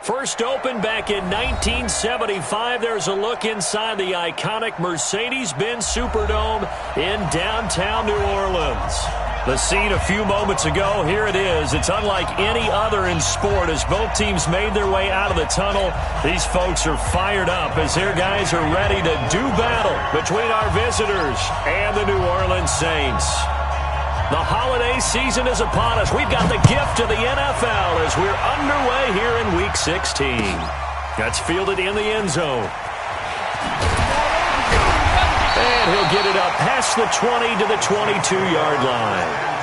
First opened back in 1975, there's a look inside the iconic Mercedes-Benz Superdome in downtown New Orleans. The scene a few moments ago, here it is. It's unlike any other in sport as both teams made their way out of the tunnel. These folks are fired up as their guys are ready to do battle between our visitors and the New Orleans Saints. The holiday season is upon us. We've got the gift of the NFL as we're underway here in Week 16. That's fielded in the end zone. And he'll get it up past the 20 to the 22-yard line.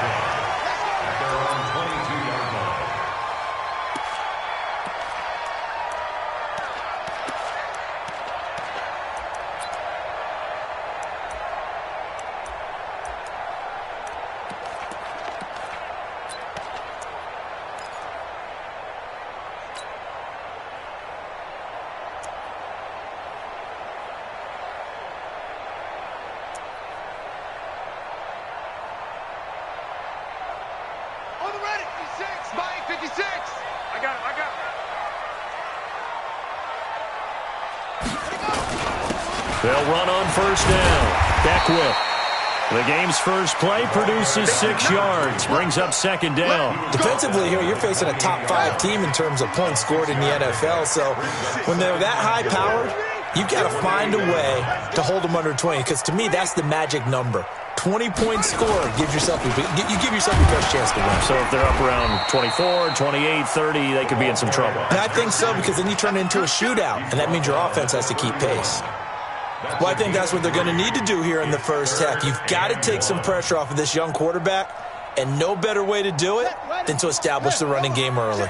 They'll run on first down. Beckwith. The game's first play produces 6 yards. Brings up second down. Defensively here, you're facing a top 5 team in terms of points scored in the NFL. So when they're that high-powered, you've got to find a way to hold them under 20. Because to me, that's the magic number. 20-point score gives yourself you give yourself your best chance to win. So if they're up around 24, 28, 30, they could be in some trouble. And I think so, because then you turn it into a shootout, and that means your offense has to keep pace. Well, I think that's what they're going to need to do here in the first half. You've got to take some pressure off of this young quarterback, and no better way to do it than to establish the running game early.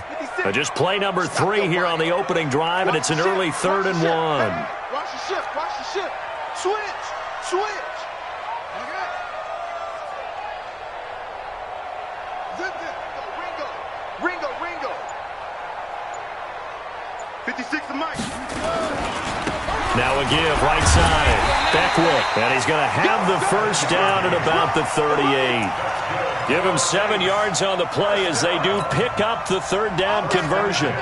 Just play number 3 here on the opening drive, and it's an early 3rd and 1. Watch the shift, watch the shift. Switch. Ringo. 56 to Mike. Now a give, right side. Beckwith, and he's going to have the first down at about the 38. Give him 7 yards on the play as they do pick up the 3rd down conversion.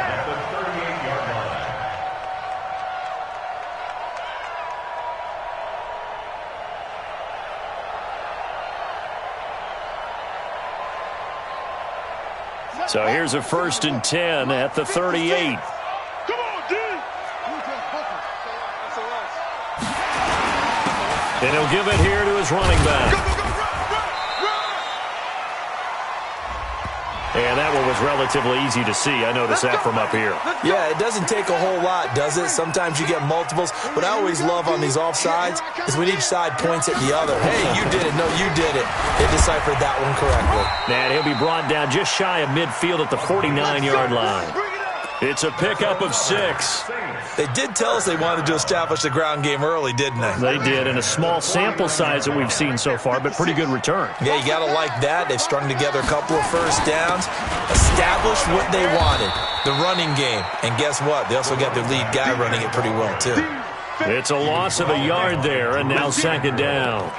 So here's a 1st and 10 at the 38. And he'll give it here to his running back. And that one was relatively easy to see. I noticed that from up here. Yeah, it doesn't take a whole lot, does it? Sometimes you get multiples. What I always love on these offsides is when each side points at the other. Hey, you did it. No, you did it. They deciphered that one correctly. And he'll be brought down just shy of midfield at the 49-yard line. It's a pickup of 6. They did tell us they wanted to establish the ground game early, didn't they? They did, in a small sample size that we've seen so far, but pretty good return. Yeah, you got to like that. They've strung together a couple of first downs, established what they wanted, the running game. And guess what? They also got their lead guy running it pretty well, too. It's a loss of a yard there, and now 2nd down.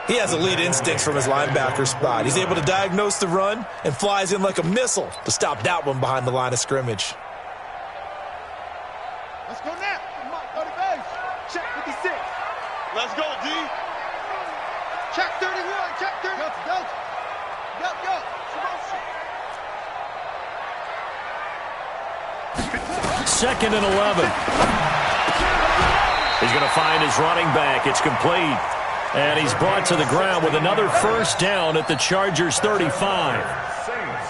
He has elite instincts from his linebacker spot. He's able to diagnose the run and flies in like a missile to stop that one behind the line of scrimmage. Let's go now. Come on, go to base. Check 56. Let's go, D. Check 31. Check 30. Go. 2nd and 11. He's going to find his running back. It's complete. And he's brought to the ground with another first down at the Chargers' 35.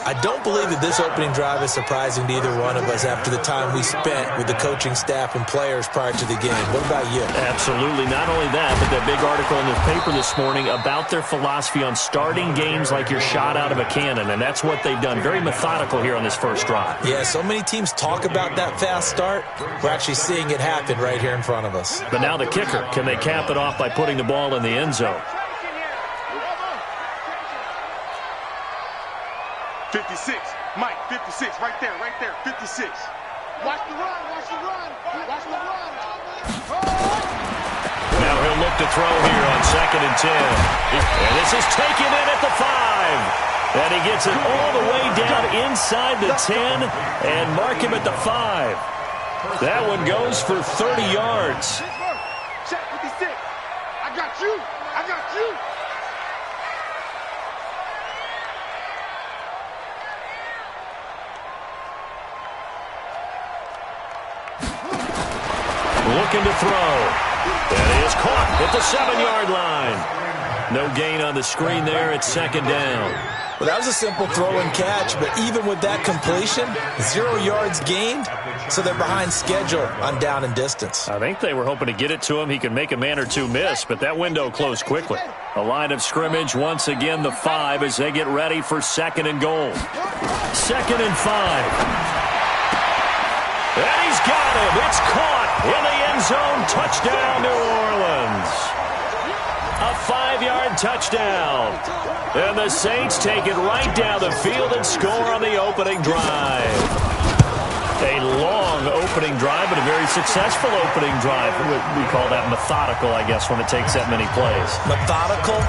I don't believe that this opening drive is surprising to either one of us after the time we spent with the coaching staff and players prior to the game. What about you? Absolutely. Not only that, but that big article in the paper this morning about their philosophy on starting games like you're shot out of a cannon, and that's what they've done. Very methodical here on this first drive. Yeah, so many teams talk about that fast start. We're actually seeing it happen right here in front of us. But now the kicker. Can they cap it off by putting the ball in the end zone? 56. Mike, 56. Right there. 56. Watch the run. Now he'll look to throw here on 2nd and 10. And this is taken in at the 5. And he gets it all the way down inside the 10 and mark him at the 5. That one goes for 30 yards. Check 56. I got you. I got you. Looking to throw. And he is caught at the 7-yard line. No gain on the screen there. It's second down. Well, that was a simple throw and catch, but even with that completion, 0 yards gained, so they're behind schedule on down and distance. I think they were hoping to get it to him. He could make a man or two miss, but that window closed quickly. A line of scrimmage, once again the 5 as they get ready for second and goal. 2nd and 5. And he's got him. It's caught in the end zone. Touchdown, New Orleans. A 5-yard touchdown. And the Saints take it right down the field and score on the opening drive. A long opening drive, but a very successful opening drive. We call that methodical, I guess, when it takes that many plays. Methodical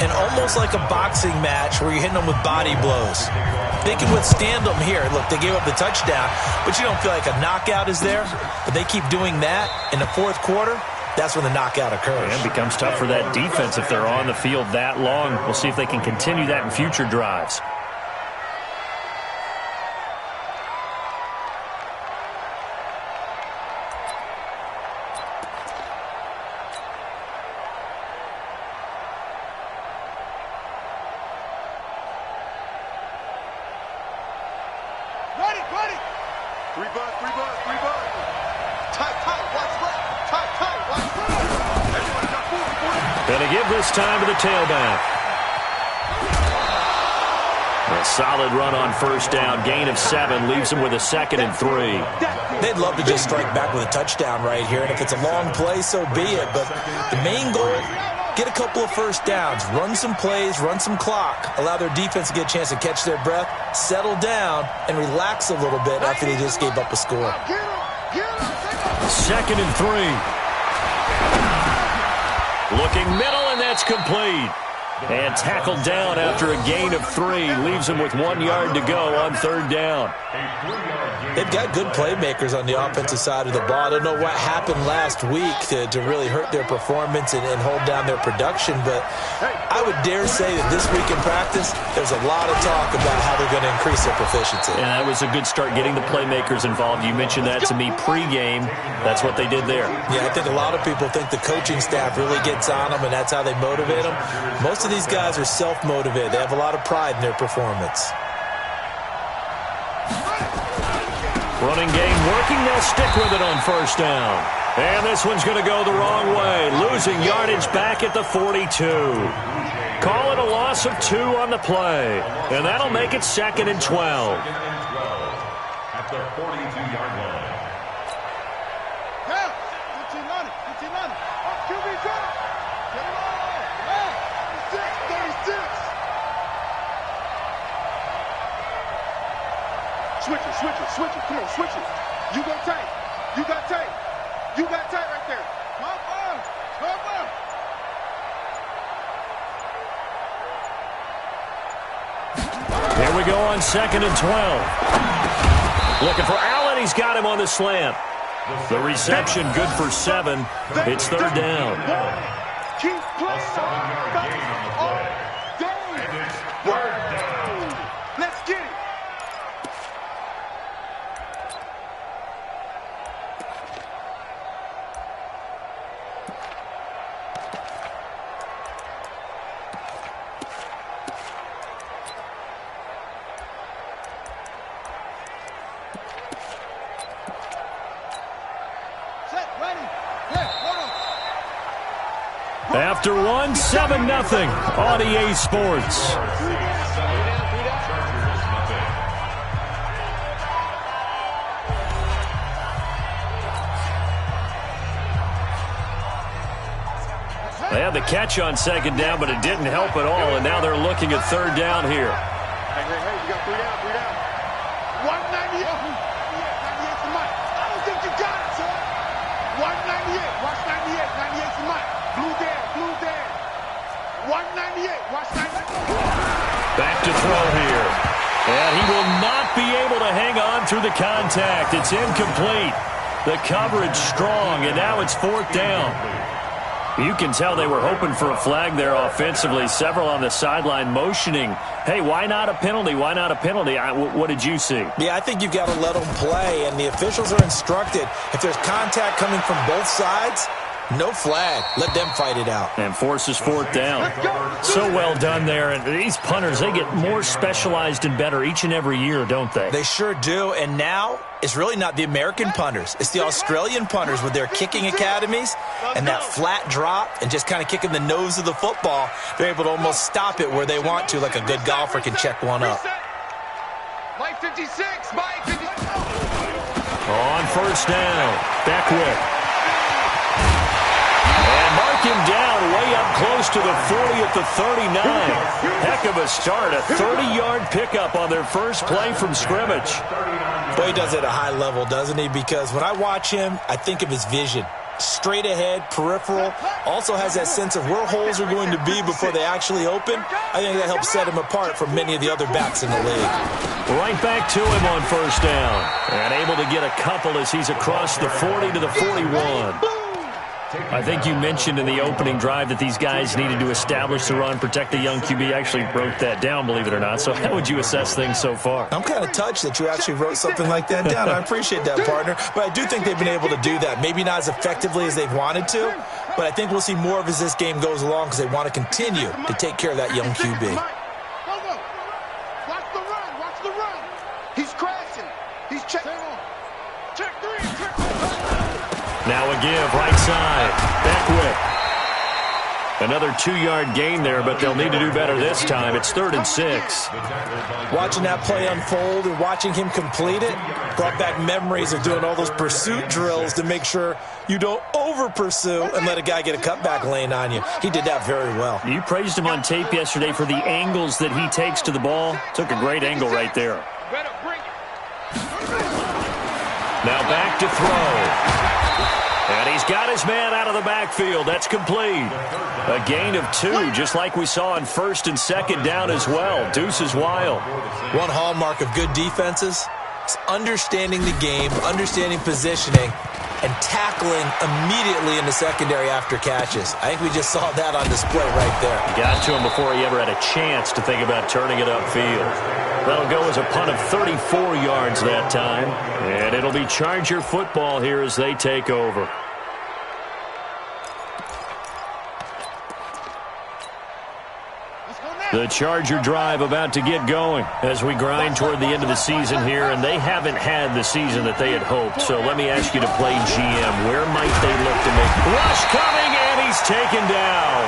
and almost like a boxing match where you're hitting them with body blows. They can withstand them here. Look, they gave up the touchdown, but you don't feel like a knockout is there. But they keep doing that in the fourth quarter. That's when the knockout occurs. And it becomes tough for that defense if they're on the field that long. We'll see if they can continue that in future drives. Ready. 3 bucks. Tight, watch right. Tight, watch right. Everybody got 40. Going to give this time to the tailback. A solid run on first down. Gain of 7 leaves them with a 2nd and 3. They'd love to just strike back with a touchdown right here, and if it's a long play, so be it. But the main goal, get a couple of first downs, run some plays, run some clock, allow their defense to get a chance to catch their breath, settle down, and relax a little bit after they just gave up a score. 2nd and 3. Looking middle, and that's complete. And tackled down after a gain of 3. Leaves him with 1 yard to go on third down. They've got good playmakers on the offensive side of the ball. I don't know what happened last week to really hurt their performance and hold down their production, but I would dare say that this week in practice, there's a lot of talk about how they're going to increase their proficiency. And that was a good start getting the playmakers involved. You mentioned that to me pregame. That's what they did there. Yeah, I think a lot of people think the coaching staff really gets on them, and that's how they motivate them. Most of these guys are self-motivated. They have a lot of pride in their performance. Running game working. They'll stick with it on first down. And this one's going to go the wrong way. Losing yardage back at the 42. Call it a loss of 2 on the play. And that'll make it 2nd and 12. At the 42-yard line. Yeah, 15 on it. QB drop. Get it on. 36. Switch it. Come on, switch it. You got tight. You got tight right there. Come on. Here we go on 2nd and 12. Looking for Allen. He's got him on the slant. The reception good for 7. It's third down. Keep playing all day. Let's get it. After 1, 7-0 on EA Sports. They had the catch on second down, but it didn't help at all, and now they're looking at third down here. Hey, you got 3 down. 198. 98's the mic. I don't think you got it, son. 198. Watch 98. 98's the mic. Blue there. 198. Watch 98. Back to throw here. And he will not be able to hang on through the contact. It's incomplete. The coverage strong, and now it's 4th down. You can tell they were hoping for a flag there offensively. Several on the sideline motioning, hey, why not a penalty? Why not a penalty? What did you see? Yeah, I think you've got to let them play, and the officials are instructed. If there's contact coming from both sides, no flag. Let them fight it out. And forces 4th down. So well done there. And these punters, they get more specialized and better each and every year, don't they? They sure do. And now it's really not the American punters. It's the Australian punters with their kicking academies and that flat drop and just kind of kicking the nose of the football. They're able to almost stop it where they want to, like a good golfer can check one up. Mike 56, Mike 56. On 1st down, Beckwith. And mark him down way up close to the 40 at the 39. Heck of a start, a 30-yard pickup on their first play from scrimmage. Boy, he does it at a high level, doesn't he? Because when I watch him, I think of his vision. Straight ahead, peripheral, also has that sense of where holes are going to be before they actually open. I think that helps set him apart from many of the other backs in the league. Right back to him on 1st down. And able to get a couple as he's across the 40 to the 41. I think you mentioned in the opening drive that these guys needed to establish the run, protect the young QB. I actually wrote that down, believe it or not. So how would you assess things so far? I'm kind of touched that you actually wrote something like that down. I appreciate that, partner. But I do think they've been able to do that. Maybe not as effectively as they've wanted to, but I think we'll see more of as this game goes along because they want to continue to take care of that young QB. Watch the run. Watch the run. He's crashing. He's checking. Check 3. Check 4. Now a give, right side. Beckwith. Another 2-yard gain there, but they'll need to do better this time. It's 3rd and 6. Watching that play unfold and watching him complete it brought back memories of doing all those pursuit drills to make sure you don't over-pursue and let a guy get a cutback lane on you. He did that very well. You praised him on tape yesterday for the angles that he takes to the ball. Took a great angle right there. Now back to throw. And he's got his man out of the backfield. That's complete. A gain of 2, just like we saw on 1st and 2nd down as well. Deuce is wild. One hallmark of good defenses is understanding the game, understanding positioning, and tackling immediately in the secondary after catches. I think we just saw that on display right there. Got to him before he ever had a chance to think about turning it upfield. That'll go as a punt of 34 yards that time. And it'll be Charger football here as they take over. The Charger drive about to get going as we grind toward the end of the season here, and they haven't had the season that they had hoped. So let me ask you to play GM. Where might they look to make? Rush coming, and he's taken down.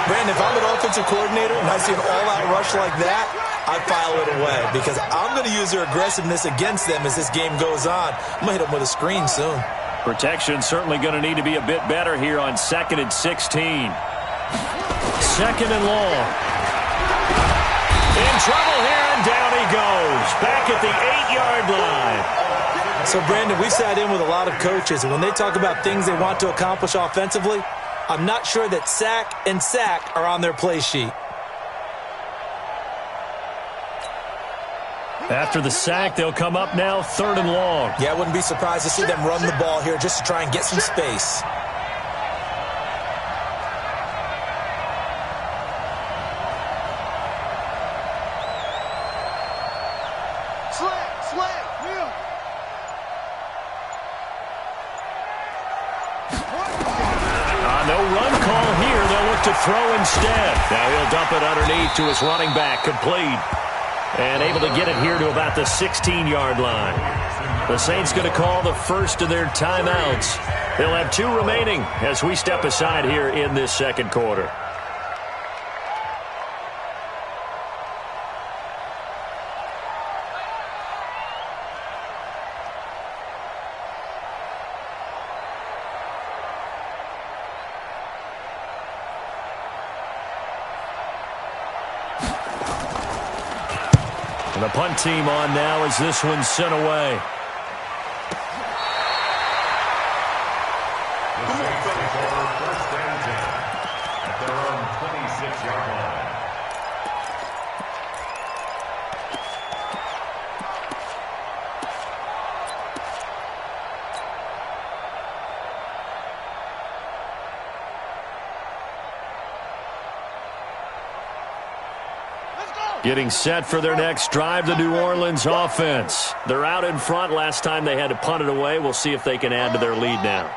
Brandon, if I'm an offensive coordinator and I see an all-out rush like that, I file it away because I'm going to use their aggressiveness against them as this game goes on. I'm going to hit them with a screen soon. Protection certainly going to need to be a bit better here on 2nd and 16. 2nd and long. In trouble here, and down he goes. Back at the 8-yard line. So, Brandon, we've sat in with a lot of coaches, and when they talk about things they want to accomplish offensively, I'm not sure that sack and sack are on their play sheet. After the sack, they'll come up now 3rd and long. Yeah, I wouldn't be surprised to see them run the ball here just to try and get some space. No run call here. They'll look to throw instead. Now he'll dump it underneath to his running back. Complete. And able to get it here to about the 16-yard line. The Saints going to call the first of their timeouts. They'll have 2 remaining as we step aside here in this 2nd quarter. And the punt team on now as this one's sent away. The Saints take over 1st and 10 at their own 26-yard line. Getting set for their next drive, the New Orleans offense. They're out in front. Last time they had to punt it away. We'll see if they can add to their lead now.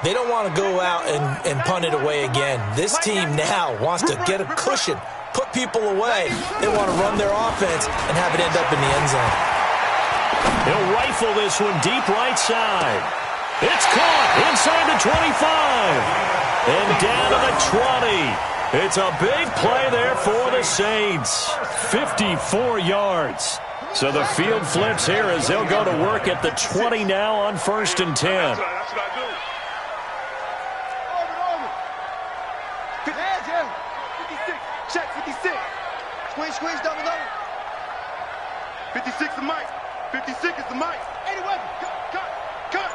They don't want to go out and punt it away again. This team now wants to get a cushion, put people away. They want to run their offense and have it end up in the end zone. He'll rifle this one deep right side. It's caught inside the 25 and down to the 20. It's a big play there for the Saints. 54 yards. So the field flips here as they'll go to work at the 20 now on 1st and 10. That's what I do. Hands, yeah. 56. Check 56. Squeeze down the low. 56 is Mike. 56 is the Mike. 81. Cut.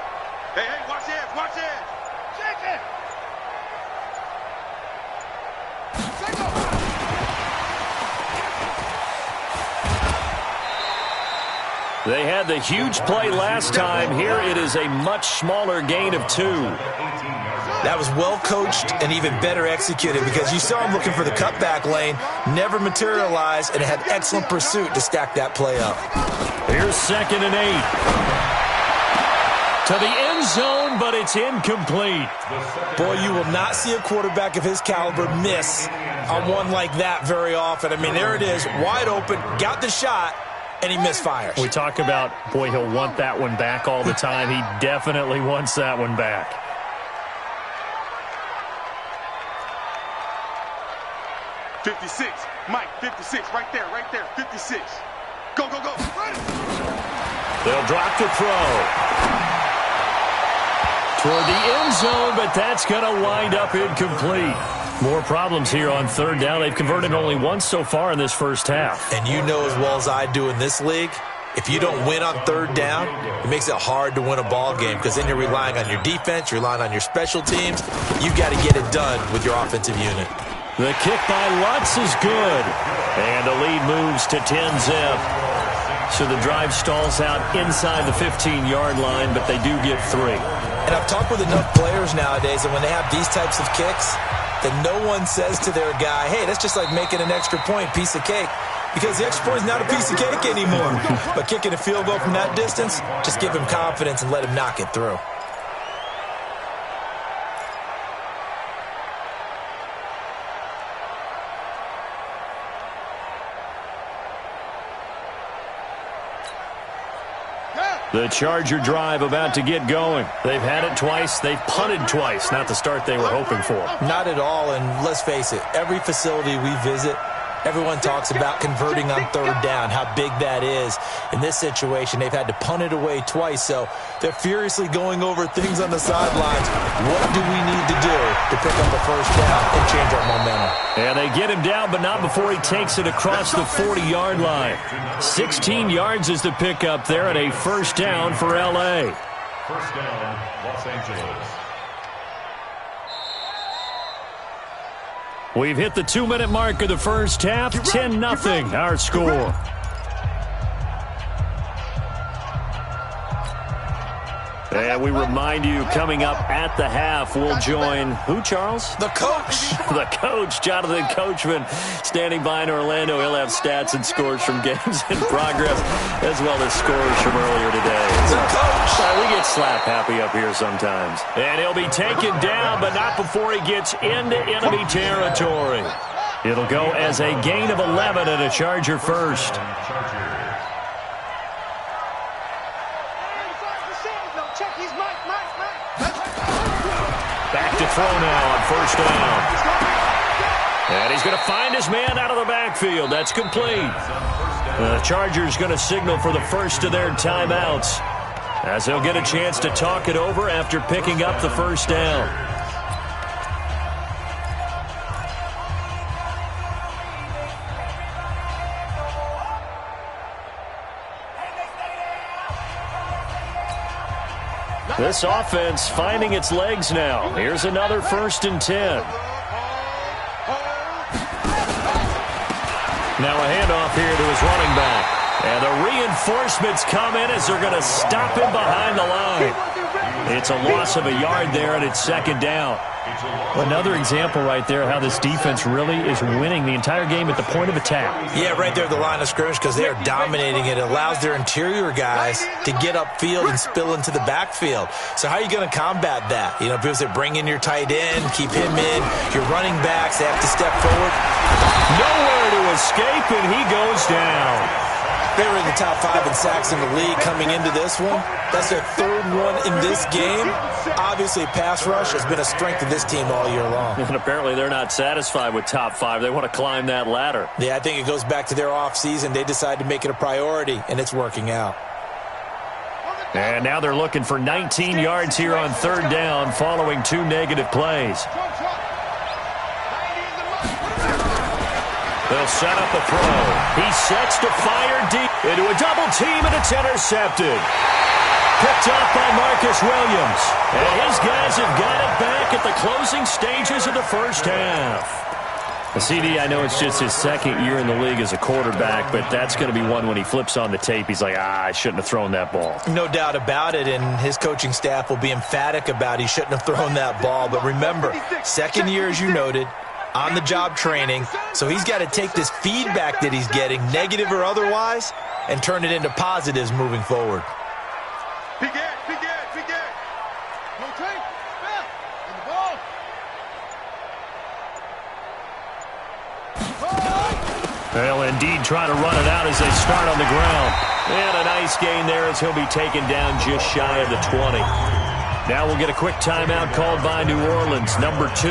Hey, watch it. Check it. They had the huge play last time. Here it is a much smaller gain of 2. That was well coached and even better executed because you saw him looking for the cutback lane, never materialized, and had excellent pursuit to stack that play up. Here's 2nd and 8. To the end zone, but it's incomplete. Boy, you will not see a quarterback of his caliber miss on one like that very often. I mean, there it is, wide open, got the shot, and he misfires. We talk about, boy, he'll want that one back all the time. He definitely wants that one back. $56. Mike, 56. Right there. 56. Go. They'll drop the throw. Toward the end zone, but that's going to wind up incomplete. More problems here on 3rd down. They've converted only once so far in this first half. And you know as well as I do in this league, if you don't win on 3rd down, it makes it hard to win a ball game because then you're relying on your defense, you're relying on your special teams. You've got to get it done with your offensive unit. The kick by Lutz is good. And the lead moves to 10-zip. So the drive stalls out inside the 15-yard line, but they do get 3. And I've talked with enough players nowadays that when they have these types of kicks, that no one says to their guy, hey, that's just like making an extra point, piece of cake. Because the extra point is not a piece of cake anymore. But kicking a field goal from that distance, just give him confidence and let him knock it through. The Charger drive about to get going. They've had it twice. They've punted twice. Not the start they were hoping for. Not at all, and let's face it, every facility we visit, everyone talks about converting on 3rd down, how big that is. In this situation, they've had to punt it away twice, so they're furiously going over things on the sidelines. What do we need to do to pick up a 1st down and change our momentum? And they get him down, but not before he takes it across the 40-yard line. 16 yards is the pickup there at a 1st down for L.A. 1st down, Los Angeles. We've hit the 2-minute mark of the first half. 10-0 our score. And we remind you, coming up at the half, we'll join who, Charles? The coach. The coach, Jonathan Coachman, standing by in Orlando. He'll have stats and scores from games in progress, as well as scores from earlier today. The coach. We get slap happy up here sometimes. And he'll be taken down, but not before he gets into enemy territory. It'll go as a gain of 11 and a Charger first. Back to throw now on 1st down. And he's going to find his man out of the backfield. That's complete. The Chargers going to signal for the first of their timeouts, as they'll get a chance to talk it over after picking up the 1st down. This offense finding its legs now. Here's another 1st and 10. Now a handoff here to his running back. And the reinforcements come in as they're going to stop him behind the line. It's a loss of a yard there, and it's second down. Another example right there how this defense really is winning the entire game at the point of attack. Yeah, right there at the line of scrimmage because they are dominating it. It allows their interior guys to get upfield and spill into the backfield. So how are you going to combat that? You know, people say bring in your tight end, keep him in. Your running backs, they have to step forward. Nowhere to escape, and he goes down. They were in the top 5 in sacks in the league coming into this one. That's their third one in this game. Obviously, pass rush has been a strength of this team all year long. And apparently they're not satisfied with top 5. They want to climb that ladder. Yeah, I think it goes back to their offseason. They decided to make it a priority, and it's working out. And now they're looking for 19 yards here on third down following 2 negative plays. They'll set up a throw. He sets to fire deep into a double team, and it's intercepted. Picked off by Marcus Williams. And his guys have got it back at the closing stages of the first half. The CD, I know it's just his second year in the league as a quarterback, but that's going to be one when he flips on the tape. He's like, I shouldn't have thrown that ball. No doubt about it, and his coaching staff will be emphatic about he shouldn't have thrown that ball. But remember, second year, as you noted, on-the-job training, so he's got to take this feedback that he's getting, negative or otherwise, and turn it into positives moving forward. Big Ed, big Ed, big Ed. No tape, back, in the ball. They'll indeed try to run it out as they start on the ground. And a nice gain there as he'll be taken down just shy of the 20. Now we'll get a quick timeout called by New Orleans, number 2.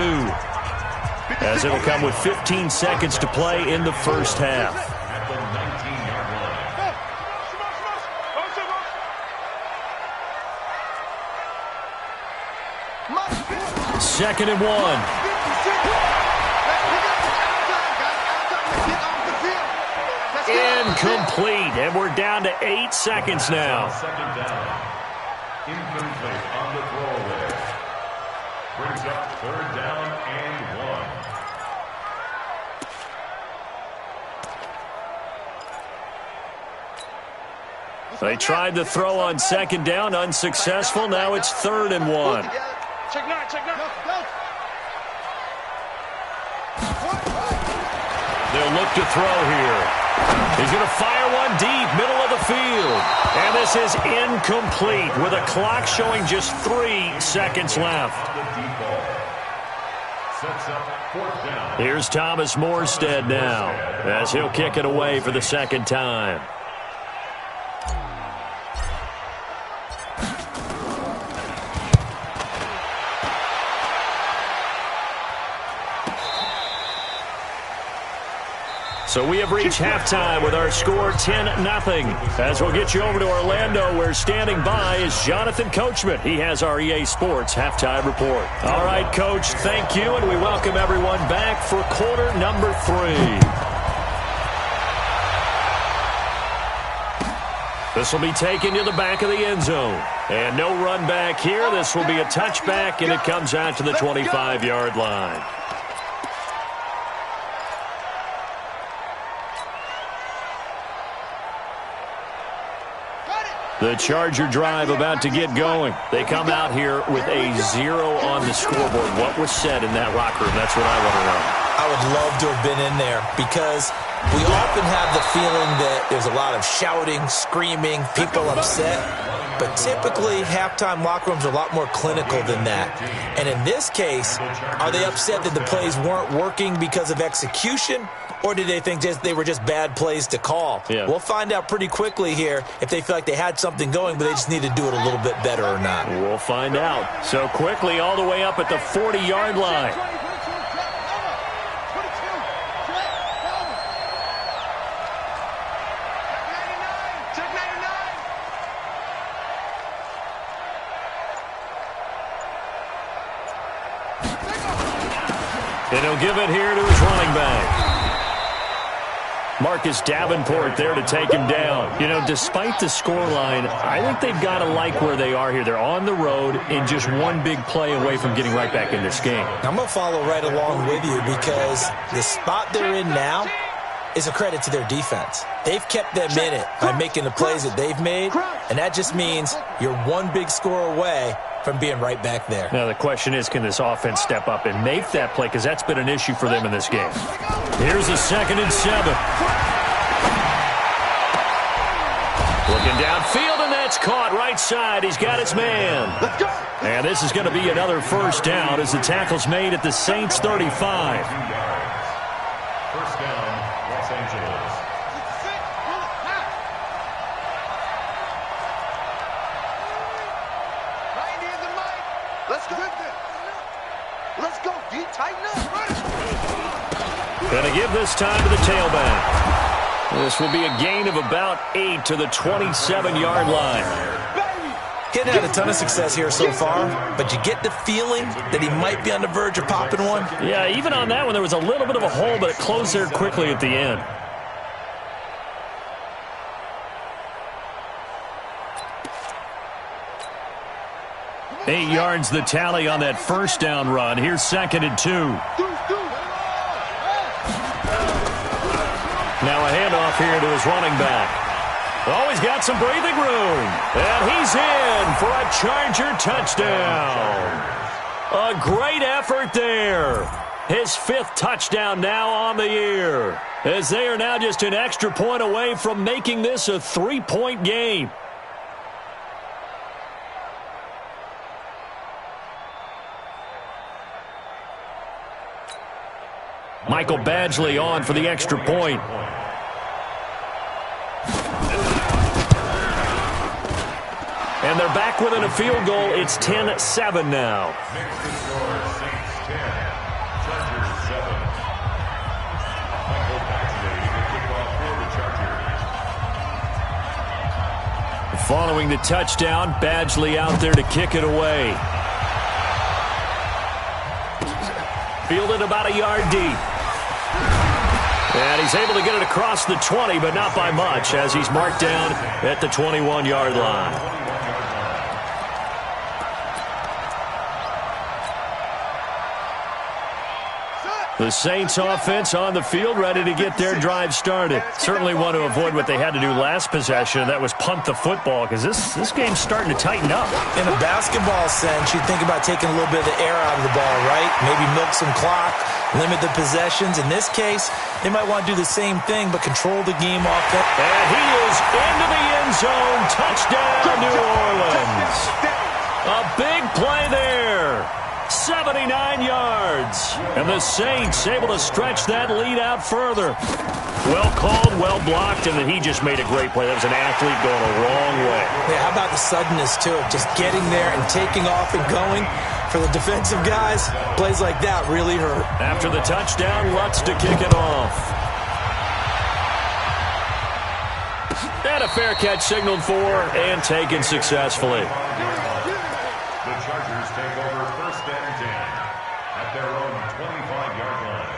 As it'll come with 15 seconds to play in the first half. At the 19-yard line. Second and 1. Incomplete, and we're down to 8 seconds now. Second down. Incomplete on the throwaway. Brings up third down and 1. They tried to throw on second down, unsuccessful. Now it's third and 1. Check 9, check 9. They'll look to throw here. He's going to fire one deep, middle of the field. And this is incomplete with a clock showing just 3 seconds left. Sets up fourth down. Here's Thomas Morstead now as he'll kick it away for the second time. So we have reached halftime with our score 10-0. As we'll get you over to Orlando, where standing by is Jonathan Coachman. He has our EA Sports halftime report. All right, Coach, thank you, and we welcome everyone back for quarter number 3. This will be taken to the back of the end zone. And no run back here. This will be a touchback, and it comes out to the 25-yard line. The Charger drive about to get going. They come out here with a 0 on the scoreboard. What was said in that locker room? That's what I want to know. I would love to have been in there because we often have the feeling that there's a lot of shouting, screaming, people upset. But typically, halftime locker rooms are a lot more clinical than that. And in this case, are they upset that the plays weren't working because of execution? Or did they think they were just bad plays to call? Yeah. We'll find out pretty quickly here if they feel like they had something going, but they just need to do it a little bit better or not. We'll find out. So quickly all the way up at the 40-yard line. And he'll give it here to his running back. Marcus Davenport there to take him down. You know, despite the scoreline, I think they've got to like where they are here. They're on the road and just one big play away from getting right back in this game. I'm going to follow right along with you because the spot they're in now, is a credit to their defense. They've kept them in it by making the plays that they've made, and that just means you're one big score away from being right back there. Now the question is, can this offense step up and make that play? Because that's been an issue for them in this game. Here's a 2nd and 7. Looking downfield, and that's caught right side. He's got his man. And this is going to be another first down as the tackle's made at the Saints 35. First down, Los Angeles. Let's go. Let's go. D, tighten up. Going to give this time to the tailback. This will be a gain of about 8 to the 27-yard line. He hadn't had a ton of success here so far, but you get the feeling that he might be on the verge of popping one. Yeah, even on that one, there was a little bit of a hole, but it closed there quickly at the end. Eight yards the tally on that first down run. Here's 2nd and 2. Now a handoff here to his running back. Oh, he's got some breathing room. And he's in for a Charger touchdown. A great effort there. His 5th touchdown now on the year, as they are now just an extra point away from making this a 3-point game. Michael Badgley on for the extra point. And they're back within a field goal. It's 10-7 now. Next to score, Saints 10, Chargers 7. Michael Badgley, the kickoff for the Chargers. Following the touchdown, Badgley out there to kick it away. Fielded about a yard deep. And he's able to get it across the 20, but not by much, as he's marked down at the 21-yard line. The Saints offense on the field, ready to get their drive started. Certainly want to avoid what they had to do last possession, and that was punt the football, because this game's starting to tighten up. In a basketball sense, you think about taking a little bit of the air out of the ball, right? Maybe milk some clock, limit the possessions. In this case, they might want to do the same thing, but control the game off. And he is into the end zone. Touchdown, New Orleans. A big play there. 79 yards. And the Saints able to stretch that lead out further. Well called, well blocked, and then he just made a great play. That was an athlete going a wrong way. Yeah, how about the suddenness, too? Just getting there and taking off and going. For the defensive guys, plays like that really hurt. After the touchdown, Lutz to kick it off. And a fair catch signaled for and taken successfully. The Chargers take over 1st and 10 at their own 25-yard line.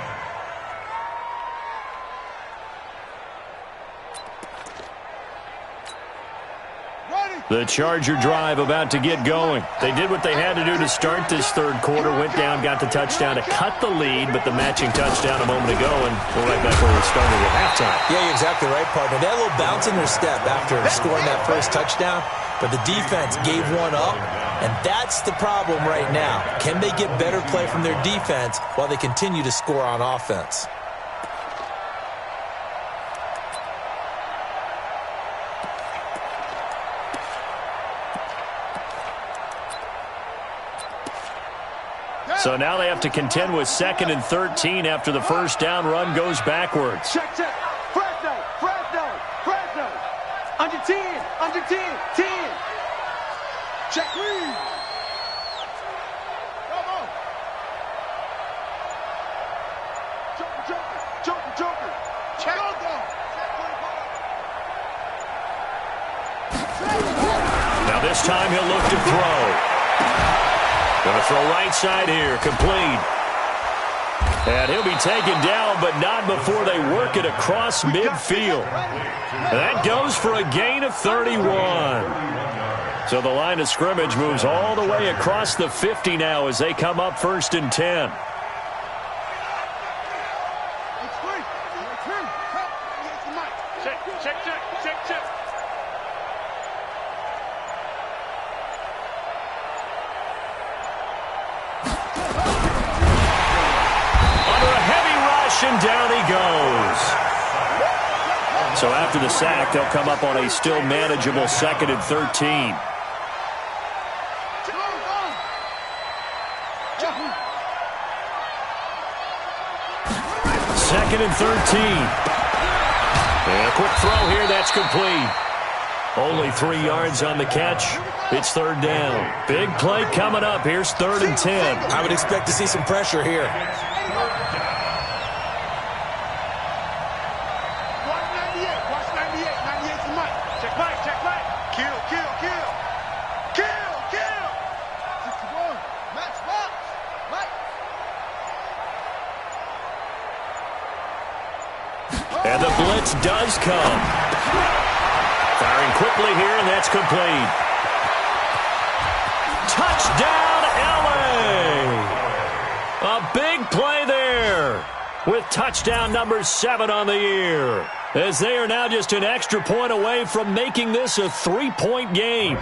The Charger drive about to get going. They did what they had to do to start this 3rd quarter. Went down, got the touchdown to cut the lead, but the matching touchdown a moment ago, and we're right back where we started at halftime. Yeah, you're exactly right, partner. They had a little bounce in their step after scoring that first touchdown, but the defense gave one up, and that's the problem right now. Can they get better play from their defense while they continue to score on offense? So now they have to contend with 2nd and 13 after the first down run goes backwards. Check. Fresno. Under 10. 10. Check. Come on. Joker. Check. Now this time he'll look to throw. Going to throw right side here, complete. And he'll be taken down, but not before they work it across midfield. And that goes for a gain of 31. So the line of scrimmage moves all the way across the 50 now as they come up 1st and 10. Check, check, check, check, check. Under a heavy rush, and down he goes. So after the sack, they'll come up on a still manageable 2nd and 13. Second and 13. And a quick throw here, that's complete. Only 3 yards on the catch. It's 3rd down. Big play coming up. Here's 3rd and 10. I would expect to see some pressure here. 198. Watch 98. 98's the mic. Check mic. Check mic. Kill, kill, kill. Kill, kill. 61. Max box. Mike. And the blitz does come. Firing quickly here, and that's complete. Touchdown, LA! A big play there with touchdown number 7 on the year, as they are now just an extra point away from making this a 3-point game.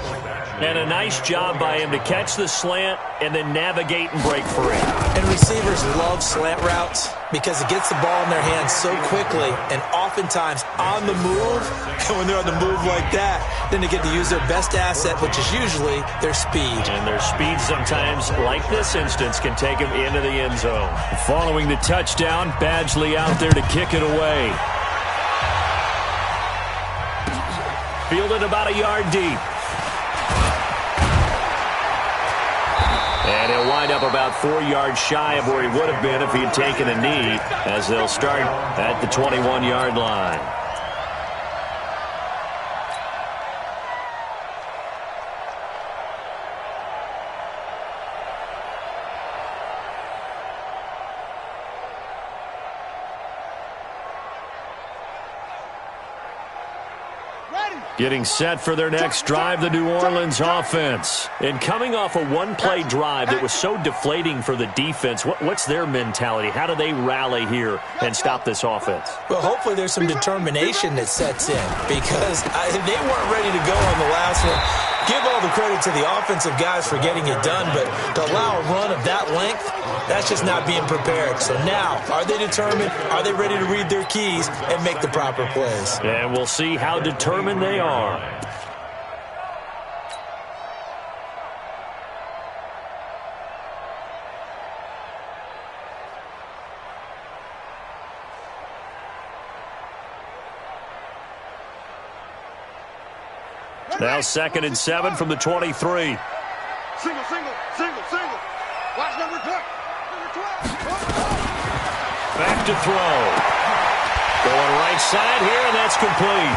And a nice job by him to catch the slant and then navigate and break free. And receivers love slant routes because it gets the ball in their hands so quickly and oftentimes on the move. And when they're on the move like that, then they get to use their best asset, which is usually their speed. And their speed sometimes, like this instance, can take them into the end zone. Following the touchdown, Badgley out there to kick it away. Fielded about a yard deep. And he'll wind up about 4 yards shy of where he would have been if he had taken a knee, as they'll start at the 21-yard line. Getting set for their next drive, the New Orleans offense. And coming off a one-play drive that was so deflating for the defense, what's their mentality? How do they rally here and stop this offense? Well, hopefully there's some determination that sets in, because they weren't ready to go on the last one. Give all the credit to the offensive guys for getting it done, but to allow a run of that length, that's just not being prepared. So now, are they determined? Are they ready to read their keys and make the proper plays? And we'll see how determined they are. Now 2nd and 7 from the 23. Single, single, single, single. Watch number 12. Number 12. Back to throw. Going right side here, and that's complete.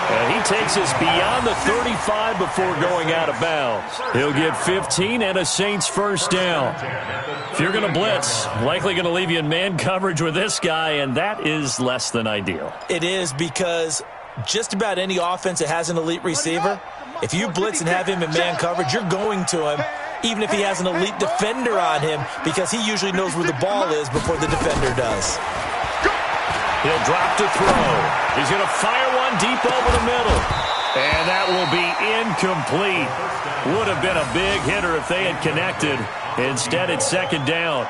And he takes us beyond the 35 before going out of bounds. He'll get 15 and a Saints first down. If you're going to blitz, likely going to leave you in man coverage with this guy, and that is less than ideal. It is, because just about any offense that has an elite receiver, if you blitz and have him in man coverage, you're going to him, even if he has an elite defender on him, because he usually knows where the ball is before the defender does. He'll drop to throw. He's going to fire one deep over the middle. And that will be incomplete. Would have been a big hitter if they had connected. Instead, it's 2nd down.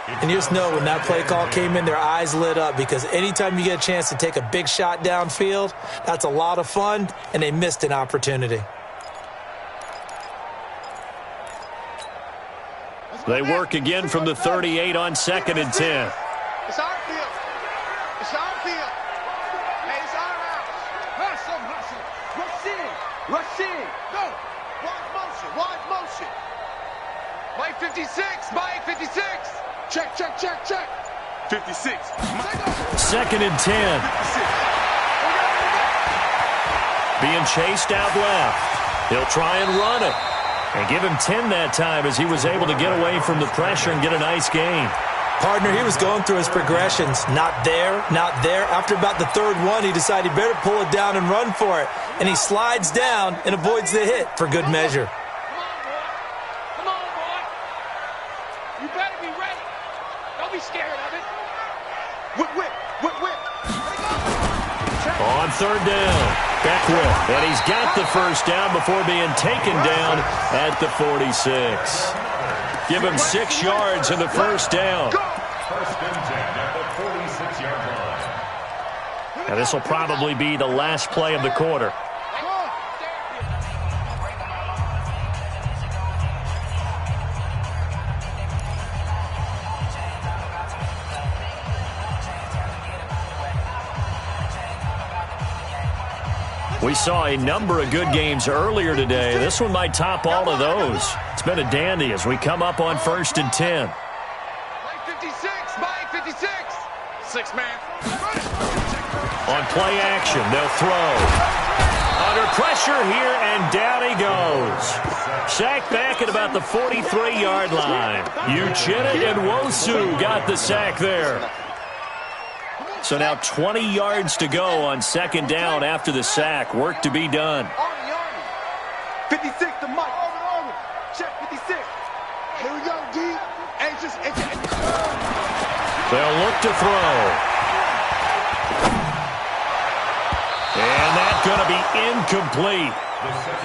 And you just know when that play call came in, their eyes lit up, because anytime you get a chance to take a big shot downfield, that's a lot of fun, and they missed an opportunity. They work again from the 38 on 2nd and 10. It's our field. It's our field. Hey, it's our house. Hustle, hustle. Rush in. Rush in. Go. Wide motion. Wide motion. Mike 56. Mike 56. Check, check, check, check. 56. 2nd and 10. Being chased out left. He'll try and run it. And give him 10 that time, as he was able to get away from the pressure and get a nice gain. Partner, he was going through his progressions. Not there, not there. After about the 3rd one, he decided he better pull it down and run for it. And he slides down and avoids the hit for good measure. Come on, boy. You better be ready. Don't be scared of it. Whip, whip, whip, whip. Check. On third down, Beckwith. And he's got the first down before being taken down at the 46. Give him 6 yards in the first down. First and 10 at the 46-yard line. Now this will probably be the last play of the quarter. We saw a number of good games earlier today. This one might top all of those. It's been a dandy as we come up on 1st and 10. Mike 56, Mike 56. 6 man. On play action, they'll throw. Under pressure here, and down he goes. Sacked back at about the 43-yard line. Uchenna and Nwosu got the sack there. So now 20 yards to go on 2nd down after the sack. Work to be done. 56 to Mike. Check 56. Here we go, D. Anxious. They'll look to throw. And that's going to be incomplete.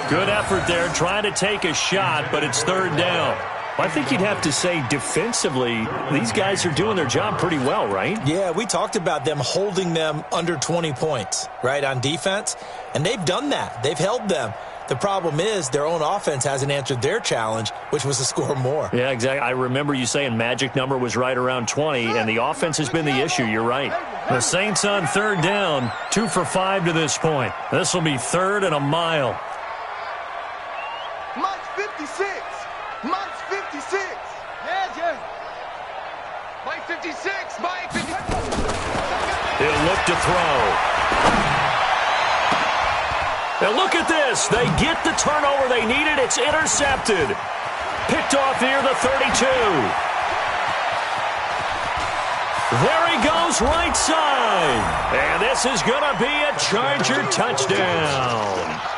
Good effort there trying to take a shot, but it's 3rd down. I think you'd have to say defensively, these guys are doing their job pretty well, right? Yeah, we talked about them holding them under 20 points, right, on defense. And they've done that. They've held them. The problem is their own offense hasn't answered their challenge, which was to score more. Yeah, exactly. I remember you saying magic number was right around 20, and the offense has been the issue. You're right. The Saints on 3rd down, 2 for 5 to this point. This will be 3rd and a mile. Mike's 56. Mike's 56. Yeah. Mike 56. Mike 56. He'll look to throw. Now look at this. They get the turnover they needed. It's intercepted. Picked off near the 32. There he goes right side. And this is going to be a Charger touchdown.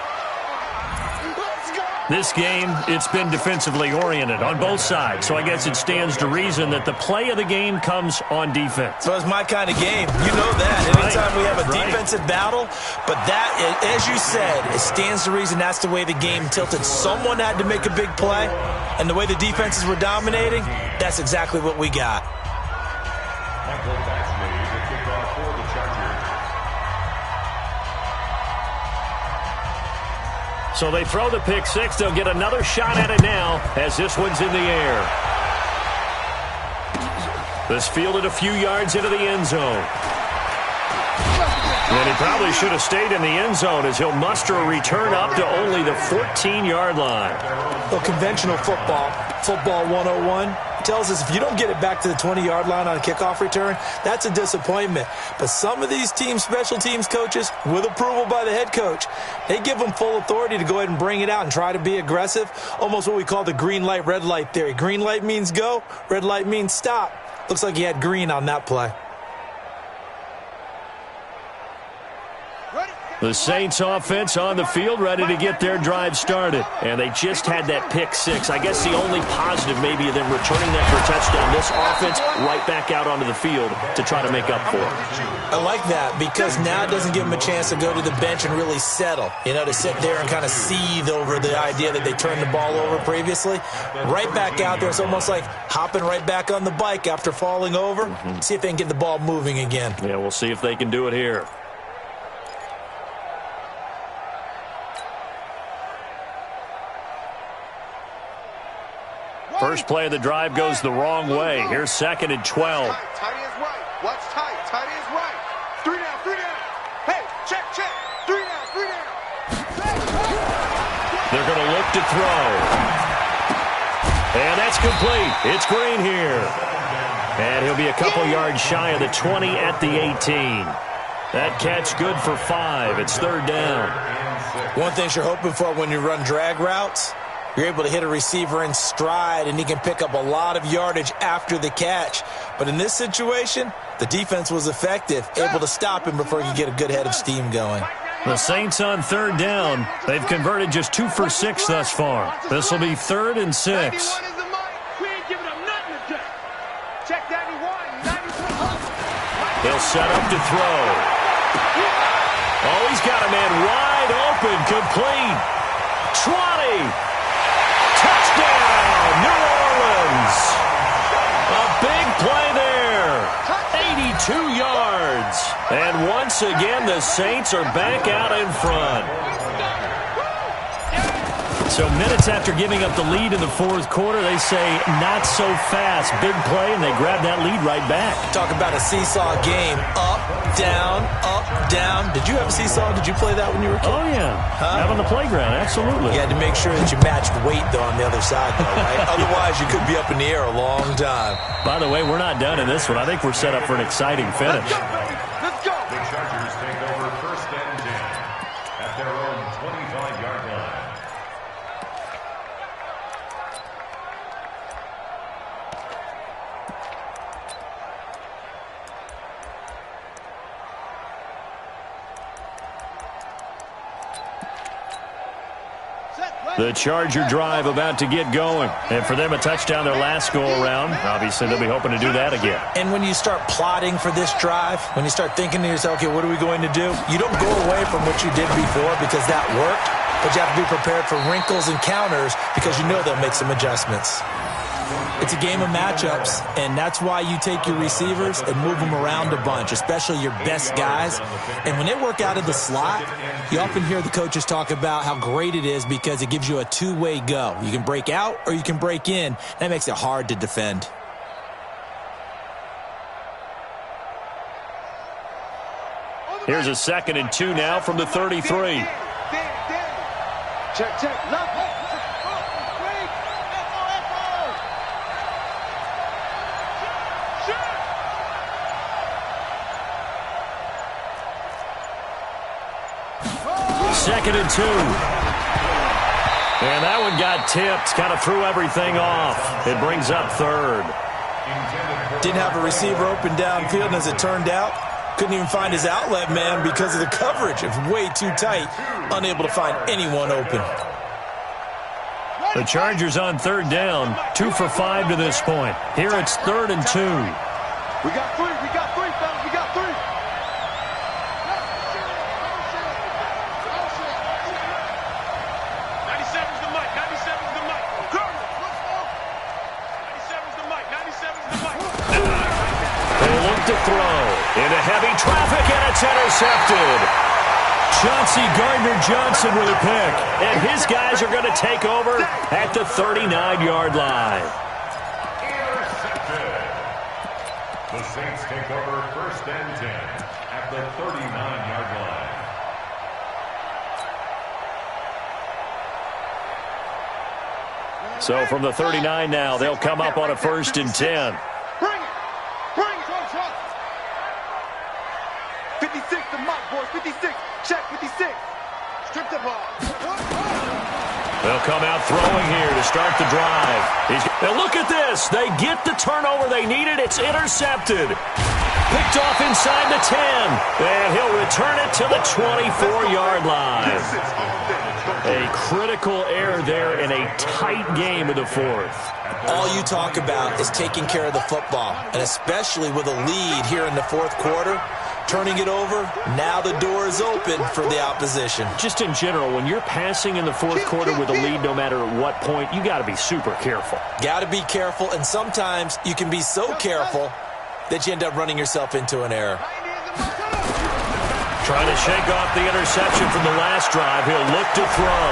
This game, it's been defensively oriented on both sides, so I guess it stands to reason that the play of the game comes on defense. So it's my kind of game. You know that. Anytime we have a defensive battle, but that, as you said, it stands to reason that's the way the game tilted. Someone had to make a big play, and the way the defenses were dominating, that's exactly what we got. Michael Baxley, the kickoff for the Chargers. So they throw the pick six. They'll get another shot at it now as this one's in the air. This fielded a few yards into the end zone. And he probably should have stayed in the end zone as he'll muster a return up to only the 14-yard line. Well, conventional football 101, tells us if you don't get it back to the 20-yard line on a kickoff return, that's a disappointment. But some of these team special teams coaches, with approval by the head coach, they give them full authority to go ahead and bring it out and try to be aggressive, almost what we call the green light, red light theory. Green light means go, red light means stop. Looks like he had green on that play. The Saints offense on the field ready to get their drive started. And they just had that pick six. I guess the only positive maybe of them returning that for a touchdown. This offense right back out onto the field to try to make up for it. I like that because now it doesn't give them a chance to go to the bench and really settle. You know, to sit there and kind of seethe over the idea that they turned the ball over previously. Right back out there. It's almost like hopping right back on the bike after falling over. See if they can get the ball moving again. Yeah, we'll see if they can do it here. First play of the drive goes the wrong way. Here's 2nd and 12. Tight is right. Watch tight. Tight is right. 3 down. 3 down. Hey, check. 3 down. They're going to look to throw. And that's complete. It's Green here. And he'll be a couple yards shy of the 20 at the 18. That catch good for 5. It's 3rd down. One thing you're hoping for when you run drag routes, you're able to hit a receiver in stride, and he can pick up a lot of yardage after the catch. But in this situation, the defense was effective, able to stop him before he could get a good head of steam going. The Saints on 3rd down. They've converted just 2 for 6 thus far. This will be 3rd and 6. 91 is the mic. We ain't giving them nothing to check. Check 91. 91. He'll set up to throw. Oh, he's got a man wide open, complete. 20. Touchdown, New Orleans. A big play there. 82 yards. And once again, the Saints are back out in front. So minutes after giving up the lead in the fourth quarter, they say not so fast. Big play, and they grab that lead right back. Talk about a seesaw game. Up, down, up, down. Did you have a seesaw? Did you play that when you were a kid? Oh, yeah. Out on the playground, absolutely. You had to make sure that you matched weight, though, on the other side, though, right? Otherwise, you could be up in the air a long time. By the way, we're not done in this one. I think we're set up for an exciting finish. Let's go. The Chargers take over 1st and 10 at their own 25-yard line. The Charger drive about to get going. And for them, a touchdown their last go-around. Obviously, they'll be hoping to do that again. And when you start plotting for this drive, when you start thinking to yourself, okay, what are we going to do? You don't go away from what you did before because that worked, but you have to be prepared for wrinkles and counters because you know they'll make some adjustments. It's a game of matchups, and that's why you take your receivers and move them around a bunch, especially your best guys. And when they work out of the slot, you often hear the coaches talk about how great it is because it gives you a two-way go. You can break out or you can break in. That makes it hard to defend. Here's a 2nd and 2 now from the 33. Check, check. Left. Second and 2. And that one got tipped. Kind of threw everything off. It brings up 3rd. Didn't have a receiver open downfield, and as it turned out, couldn't even find his outlet man because of the coverage. It was way too tight, unable to find anyone open. The Chargers on 3rd down, 2 for 5 to this point. Here it's 3rd and 2. We got 3, fellas, we got 3. 97's the mic, 97's the mic. 97's the mic, 97's the mic. They look to throw into heavy traffic, and it's intercepted. Chauncey Gardner-Johnson with a pick, and his guys are going to take over at the 39-yard line. Intercepted. The Saints take over 1st and 10 at the 39-yard line. So from the 39 now, they'll come up on a 1st and 10. Bring it. 56 the mic, boys, 56. Check, 56. Strip the ball. They'll come out throwing here to start the drive. Now look at this. They get the turnover they needed. It's intercepted. Picked off inside the 10. And he'll return it to the 24-yard line. A critical error there in a tight game of the 4th. All you talk about is taking care of the football, and especially with a lead here in the 4th quarter, turning it over, now the door is open for the opposition. Just in general, when you're passing in the 4th quarter with a lead, no matter at what point, you got to be super careful. Got to be careful, and sometimes you can be so careful that you end up running yourself into an error. Trying to shake off the interception from the last drive. He'll look to throw.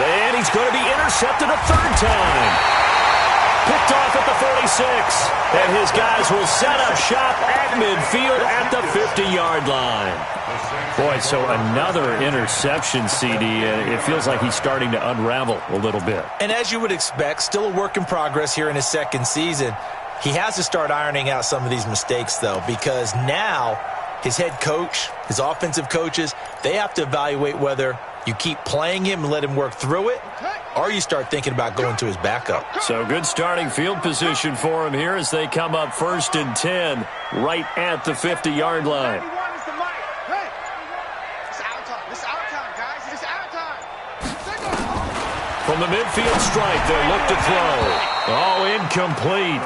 And he's going to be intercepted a 3rd time. Picked off at the 46. And his guys will set up shop at midfield at the 50-yard line. Boy, so another interception, CD. It feels like he's starting to unravel a little bit. And as you would expect, still a work in progress here in his 2nd season. He has to start ironing out some of these mistakes, though, because now his head coach, his offensive coaches, they have to evaluate whether you keep playing him and let him work through it, or you start thinking about going to his backup. So good starting field position for him here as they come up 1st and 10 right at the 50-yard line. Hey, it's our time. It's our time, guys. It's our time. From the midfield stripe, they'll look to throw. Oh, incomplete.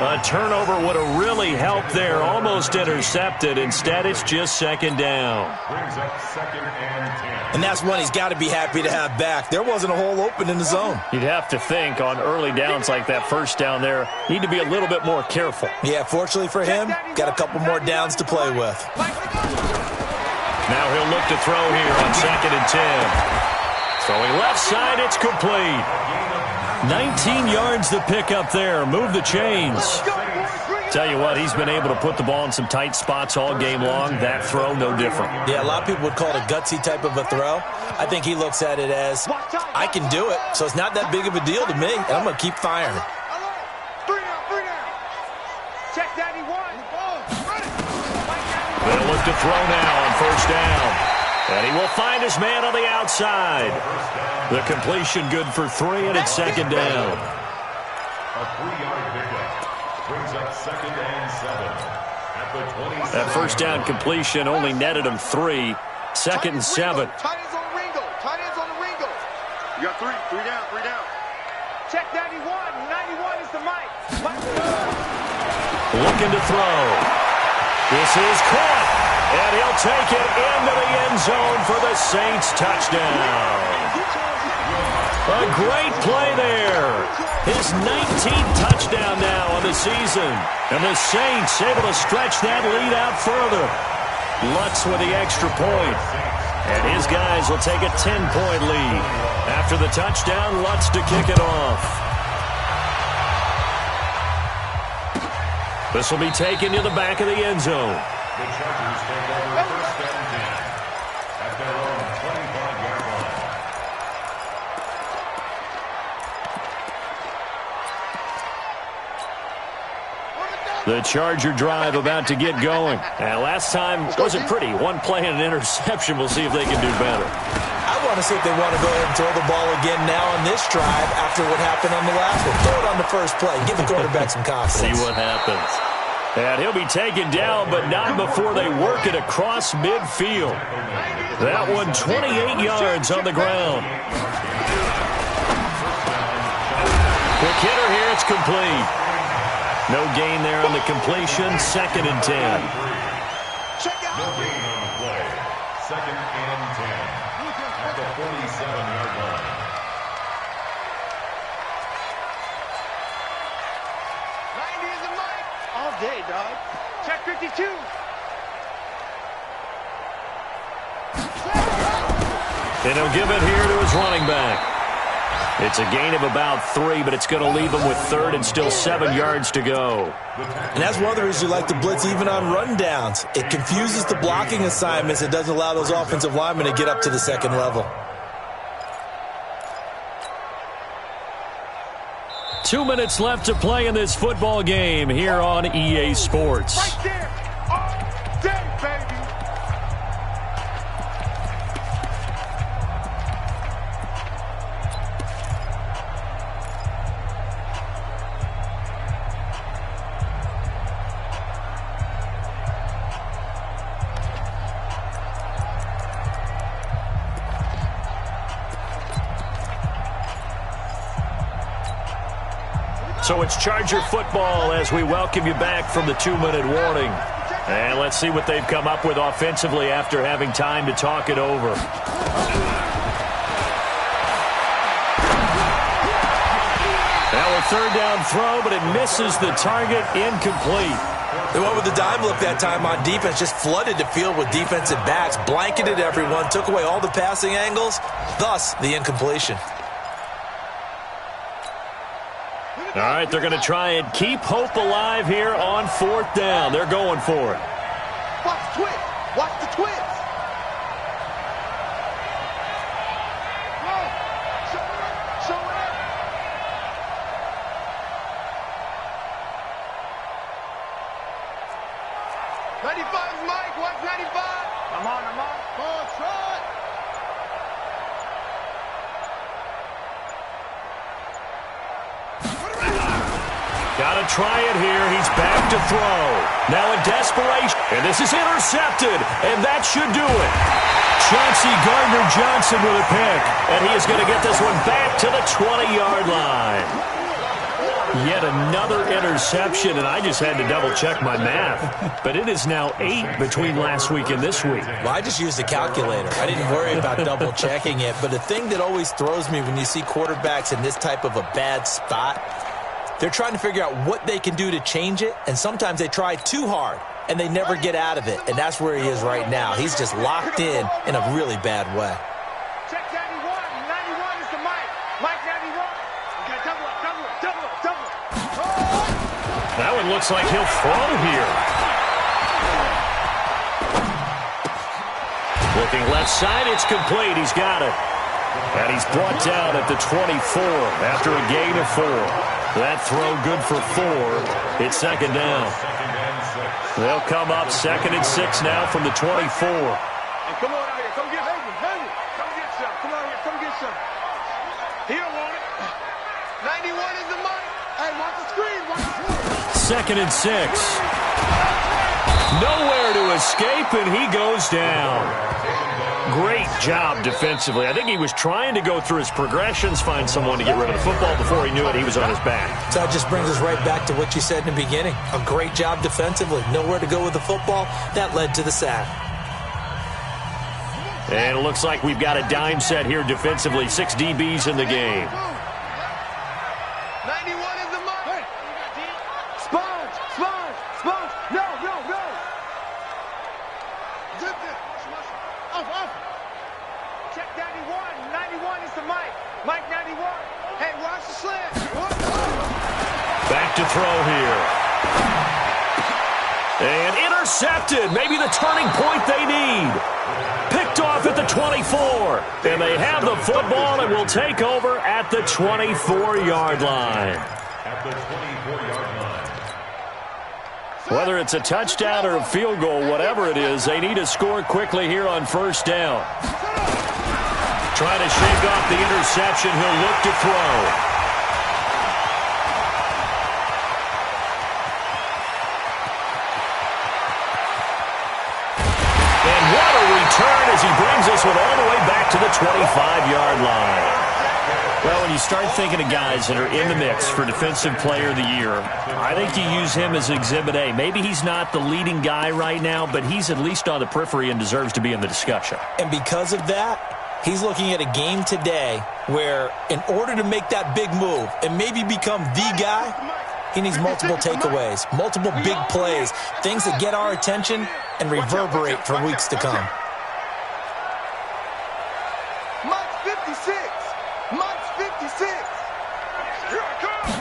A turnover would have really helped there. Almost intercepted. Instead, it's just second down. Brings up 2nd and 10. And that's one he's got to be happy to have back. There wasn't a hole open in the zone. You'd have to think on early downs like that first down there, need to be a little bit more careful. Yeah, fortunately for him, got a couple more downs to play with. Now he'll look to throw here on 2nd and 10. Throwing left side, it's complete. 19 yards to pick up there. Move the chains. Tell you what, he's been able to put the ball in some tight spots all game long. That throw, no different. Yeah, a lot of people would call it a gutsy type of a throw. I think he looks at it as, I can do it, so it's not that big of a deal to me, and I'm going to keep firing. 3 down. Check that, he won. They'll look to throw now on first down. And he will find his man on the outside. The completion good for 3, and it's second down. A 3-yard pickup. Brings up 2nd and 7. At the 27. That first down completion only netted him 3. 2nd and 7. Tight ends on the Ringo. Tight ends on the Ringo. You got 3 down. Check 91. 91 is the Mike. Looking to throw. This is caught. And he'll take it into the end zone for the Saints touchdown. A great play there. His 19th touchdown now on the season. And the Saints able to stretch that lead out further. Lutz with the extra point. And his guys will take a 10-point lead. After the touchdown, Lutz to kick it off. This will be taken to the back of the end zone. The Chargers take over 1st and 10 at their own 25-yard line. The Charger drive about to get going. And last time wasn't pretty. One play and an interception. We'll see if they can do better. I want to see if they want to go ahead and throw the ball again now on this drive after what happened on the last one. Throw it on the first play. Give the quarterback some confidence. See what happens. And he'll be taken down, but not before they work it across midfield. That one 28 yards on the ground. Quick hitter here, it's complete. No gain there on the completion, 2nd and 10. No gain on the play. 2nd and 10 at the 47-yard line. All day, dog. Check 52. And he'll give it here to his running back. It's a gain of about 3, but it's going to leave him with 3rd and still 7 yards to go. And that's one of the reasons you like to blitz even on rundowns. It confuses the blocking assignments. It doesn't allow those offensive linemen to get up to the second level. 2 minutes left to play in this football game here on EA Sports. Right there. All day, baby. So it's Charger football as we welcome you back from the 2-minute warning. And let's see what they've come up with offensively after having time to talk it over. Now a 3rd down throw, but it misses the target, incomplete. They went with the dime look that time on defense, just flooded the field with defensive backs, blanketed everyone, took away all the passing angles, thus the incompletion. All right, they're going to try and keep hope alive here on 4th down. They're going for it. Watch the twist. Watch the twist. Show it up. Mike. Watch 95. I'm on. Full shot. Got to try it here. He's back to throw. Now in desperation. And this is intercepted. And that should do it. Chauncey Gardner-Johnson with a pick. And he is going to get this one back to the 20-yard line. Yet another interception, and I just had to double-check my math. But it is now 8 between last week and this week. Well, I just used a calculator. I didn't worry about double-checking it. But the thing that always throws me when you see quarterbacks in this type of a bad spot, they're trying to figure out what they can do to change it, and sometimes they try too hard, and they never get out of it. And that's where he is right now. He's just locked in a really bad way. Check 91. 91 is the Mike. Mike 91. Okay, double up. That one looks like he'll throw here. Looking left side, it's complete. He's got it. And he's brought down at the 24 after a gain of 4. That throw good for 4. It's second down. They'll come up 2nd and 6 now from the 24. Hey, come on out here. Come get Haley. Come get some. Come on here. Come get some. He don't want it. 91 is the Mike. Hey, watch the screen. Watch the screen. 2nd and 6. Nowhere to escape, and he goes down. Great job defensively. I think he was trying to go through his progressions, find someone to get rid of the football. Before he knew it, he was on his back. So that just brings us right back to what you said in the beginning. A great job defensively. Nowhere to go with the football. That led to the sack. And it looks like we've got a dime set here defensively. 6 DBs in the game. 91 is the Mike. Sponge. No. Zip it. Off. Check 91. 91 is the Mike. Mike 91. Hey, watch the slant. Back to throw here. And intercepted. Maybe the turning point they need. Picked off at the 24. And they have the football and will take over at the 24-yard line. At the 24-yard line. Whether it's a touchdown or a field goal, whatever it is, they need to score quickly here on first down. Trying to shake off the interception. He'll look to throw. And what a return as he brings us with all the way back to the 25-yard line. Well, when you start thinking of guys that are in the mix for Defensive Player of the Year, I think you use him as Exhibit A. Maybe he's not the leading guy right now, but he's at least on the periphery and deserves to be in the discussion. And because of that, he's looking at a game today where in order to make that big move and maybe become the guy, he needs multiple takeaways, multiple big plays, things that get our attention and reverberate for weeks to come. Mike's 56. Mike's 56. Here it comes.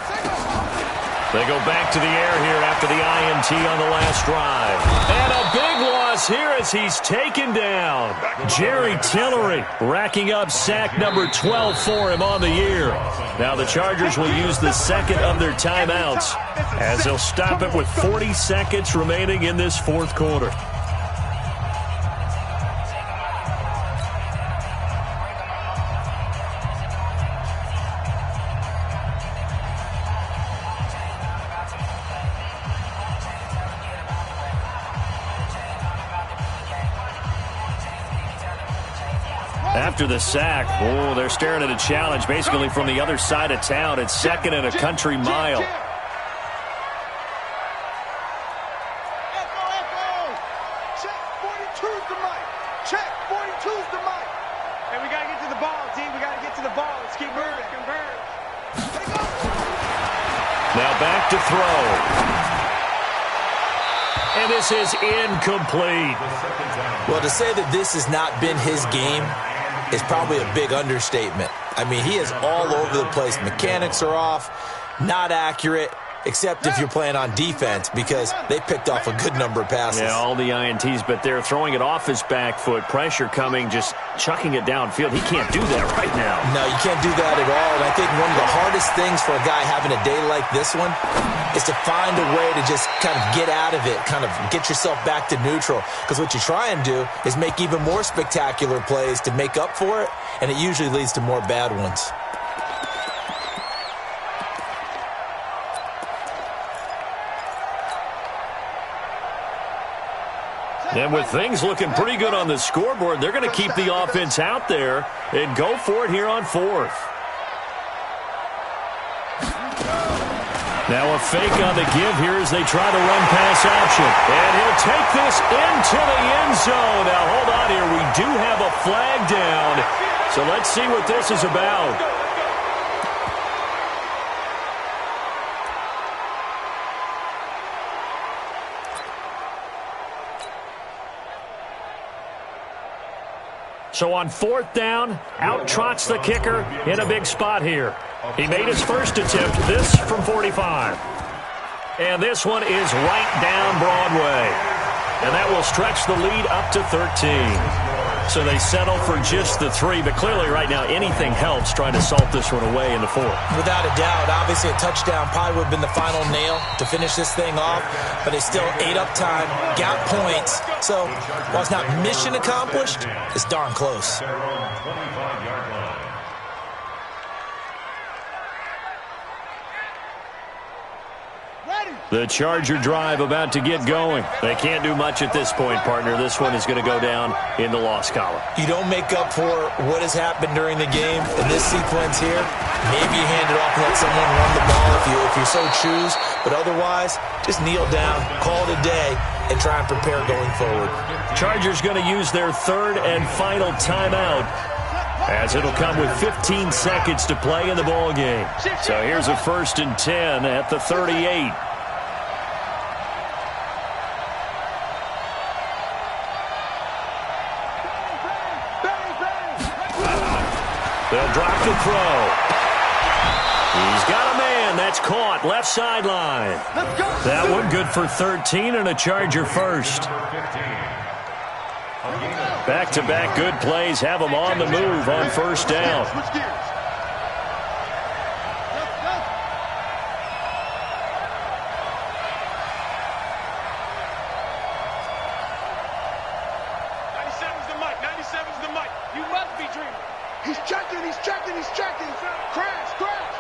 They go back to the air here after the INT on the last drive. And a big loss here as he's taken down. Jerry Tillery racking up sack number 12 for him on the year. Now the Chargers will use the second of their timeouts as they'll stop it with 40 seconds remaining in this fourth quarter. After the sack, they're staring at a challenge basically from the other side of town. It's 2nd and a country mile. Check 42's the Mike. Check 42's the Mike. And we got to get to the ball, team. We got to get to the ball. Let's keep moving. Converge. Now back to throw. And this is incomplete. Well, to say that this has not been his game is probably a big understatement. I mean, he is all over the place. Mechanics are off, not accurate, except if you're playing on defense because they picked off a good number of passes. Yeah, all the INTs, but they're throwing it off his back foot. Pressure coming, just chucking it downfield. He can't do that right now. No, you can't do that at all. And I think one of the hardest things for a guy having a day like this one is to find a way to just kind of get out of it, kind of get yourself back to neutral. Because what you try and do is make even more spectacular plays to make up for it, and it usually leads to more bad ones. And with things looking pretty good on the scoreboard, they're going to keep the offense out there and go for it here on fourth. Now a fake on the give here as they try the run-pass option. And he'll take this into the end zone. Now, hold on here. We do have a flag down. So let's see what this is about. So on 4th down, out trots the kicker in a big spot here. He made his first attempt, this from 45. And this one is right down Broadway. And that will stretch the lead up to 13. So they settle for just the 3, but clearly right now anything helps trying to salt this one away in the 4th. Without a doubt, obviously a touchdown probably would have been the final nail to finish this thing off, but they still ate up time, got points. So while it's not mission accomplished, it's darn close. The Charger drive about to get going. They can't do much at this point, partner. This one is going to go down in the loss column. You don't make up for what has happened during the game in this sequence here. Maybe you hand it off and let someone run the ball if you so choose. But otherwise, just kneel down, call it a day, and try and prepare going forward. Chargers going to use their 3rd and final timeout, as it'll come with 15 seconds to play in the ball game. So here's a 1st and 10 at the 38. They'll drop the throw. He's got a man. That's caught. Left sideline. That one good for 13 and a Charger first. Back-to-back good plays have them on the move on 1st down. He's checking, he's checking, he's checking. Crash, crash.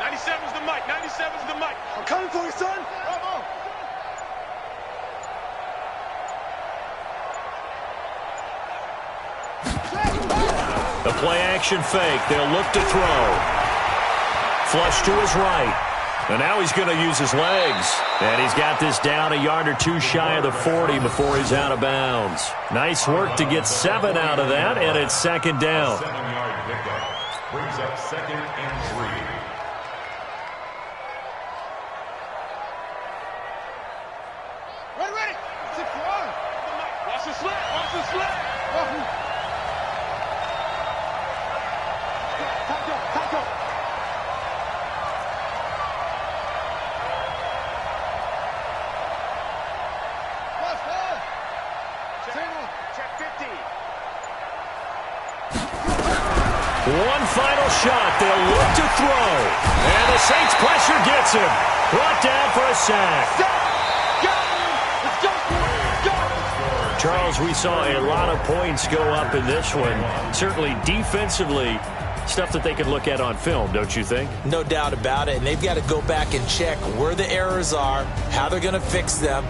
97's the mic, 97's the mic. I'm coming for you, son. Bravo. The play-action fake. They'll look to throw. Flush to his right. And now he's going to use his legs. And he's got this down a yard or 2 shy of the 40 before he's out of bounds. Nice work to get 7 out of that, and it's 2nd down. 7-yard pickup brings up 2nd and 3. Ready. 6-1. Watch the slip, watch the slip. Tackle. One final shot. They'll look to throw. And the Saints pressure gets him. Brought down for a sack. Charles, we saw a lot of points go up in this one. Certainly defensively, stuff that they can look at on film, don't you think? No doubt about it. And they've got to go back and check where the errors are, how they're going to fix them.